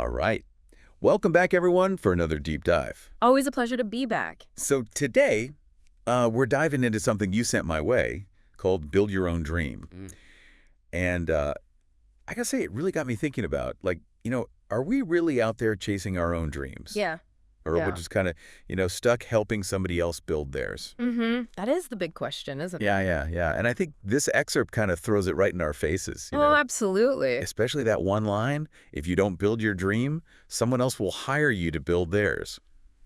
All right. Welcome back, everyone, for another deep dive. Always a pleasure to be back. So today, we're diving into something you sent my way called Build Your Own Dream. And I gotta say, it really got me thinking about, are we really out there chasing our own dreams? Yeah. Or Yeah. we're just kind of, stuck helping somebody else build theirs? That is the big question, isn't it? Yeah. And I think this excerpt kind of throws it right in our faces. Oh, absolutely. Especially that one line, if you don't build your dream, someone else will hire you to build theirs.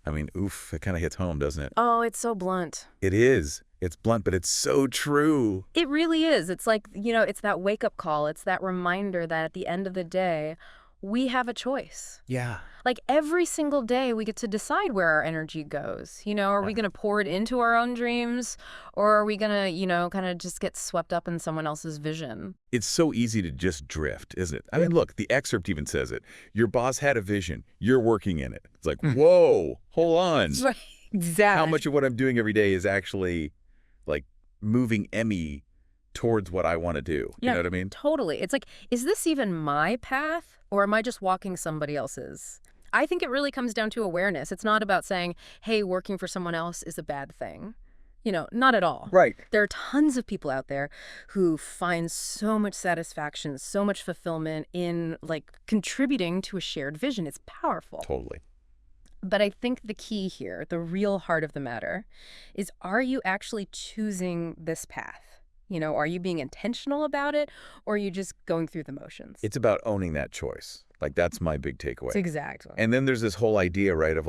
I mean, oof, it kind of hits home, doesn't it? Oh, it's so blunt. It is. It's blunt, but it's so true. It really is. It's like, it's that wake-up call. It's that reminder that at the end of the day, we have a choice. Yeah. Like every single day, we get to decide where our energy goes. Are we going to pour it into our own dreams, or are we going to, kind of just get swept up in someone else's vision? It's so easy to just drift, isn't it? I mean, look, the excerpt even says it. Your boss had a vision. You're working in it. It's like, whoa, hold on. Right. Exactly. How much of what I'm doing every day is actually, moving Emmy towards what I want to do? You know what I mean? Totally. It's like, is this even my path, or am I just walking somebody else's? I think it really comes down to awareness. It's not about saying, hey, working for someone else is a bad thing. Not at all. Right. There are tons of people out there who find so much satisfaction, so much fulfillment in, contributing to a shared vision. It's powerful. Totally. But I think the key here, the real heart of the matter, is, are you actually choosing this path? Are you being intentional about it, or are you just going through the motions? It's about owning that choice. That's my big takeaway. It's exactly. And then there's this whole idea, right, of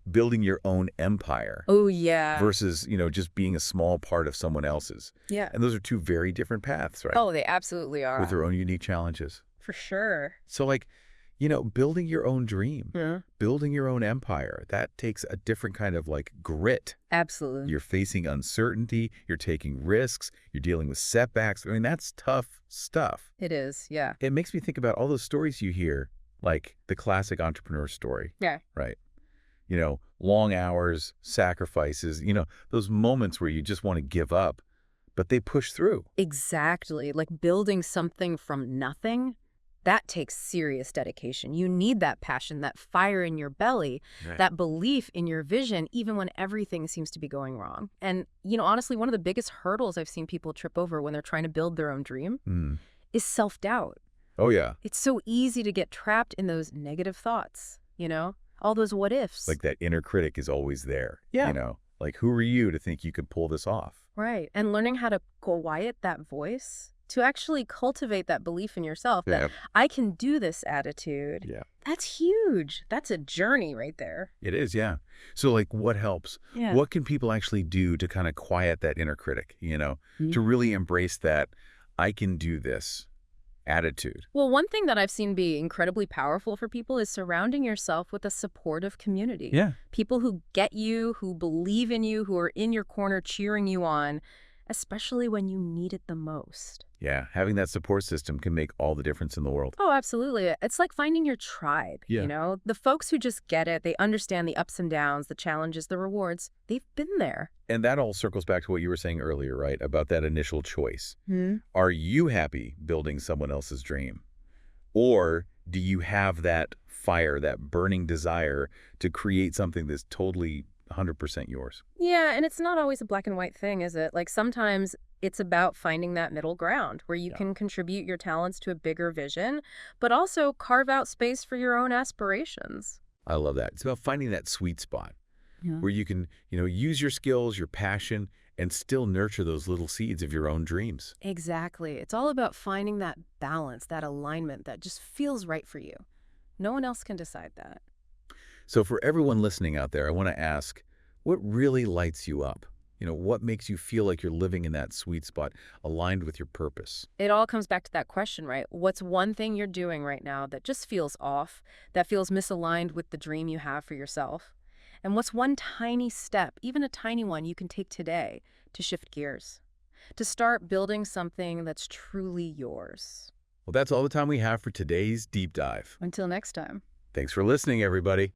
building your own empire. Oh, yeah. Versus, just being a small part of someone else's. Yeah. And those are two very different paths, right? Oh, they absolutely are. With their own unique challenges. For sure. So, building your own dream, Yeah. building your own empire, that takes a different kind of grit. Absolutely. You're facing uncertainty, you're taking risks, you're dealing with setbacks. I mean, that's tough stuff. It is, yeah. It makes me think about all those stories you hear, like the classic entrepreneur story. Yeah. Right. Long hours, sacrifices, those moments where you just want to give up, but they push through. Exactly. Like building something from nothing, that takes serious dedication. You need that passion, that fire in your belly, Right. that belief in your vision, even when everything seems to be going wrong. And, honestly, one of the biggest hurdles I've seen people trip over when they're trying to build their own dream is self-doubt. Oh, yeah. It's so easy to get trapped in those negative thoughts, all those what ifs. That inner critic is always there. Yeah. Who are you to think you could pull this off? Right. And learning how to quiet that voice, to actually cultivate that belief in yourself, that I can do this attitude. Yeah. That's huge. That's a journey right there. It is, yeah. So, what helps? Yeah. What can people actually do to kind of quiet that inner critic, to really embrace that I can do this attitude? Well, one thing that I've seen be incredibly powerful for people is surrounding yourself with a supportive community. Yeah. People who get you, who believe in you, who are in your corner cheering you on, especially when you need it the most. Yeah. Having that support system can make all the difference in the world. Oh, absolutely. It's like finding your tribe, Yeah. The folks who just get it, they understand the ups and downs, the challenges, the rewards. They've been there. And that all circles back to what you were saying earlier, right? About that initial choice. Are you happy building someone else's dream? Or do you have that fire, that burning desire to create something that's totally 100% yours? Yeah, and it's not always a black and white thing, is it? Sometimes it's about finding that middle ground where you can contribute your talents to a bigger vision, but also carve out space for your own aspirations. I love that. It's about finding that sweet spot where you can, use your skills, your passion, and still nurture those little seeds of your own dreams. Exactly. It's all about finding that balance, that alignment that just feels right for you. No one else can decide that. So for everyone listening out there, I want to ask, what really lights you up? What makes you feel like you're living in that sweet spot, aligned with your purpose? It all comes back to that question, right? What's one thing you're doing right now that just feels off, that feels misaligned with the dream you have for yourself? And what's one tiny step, even a tiny one, you can take today to shift gears, to start building something that's truly yours? Well, that's all the time we have for today's deep dive. Until next time. Thanks for listening, everybody.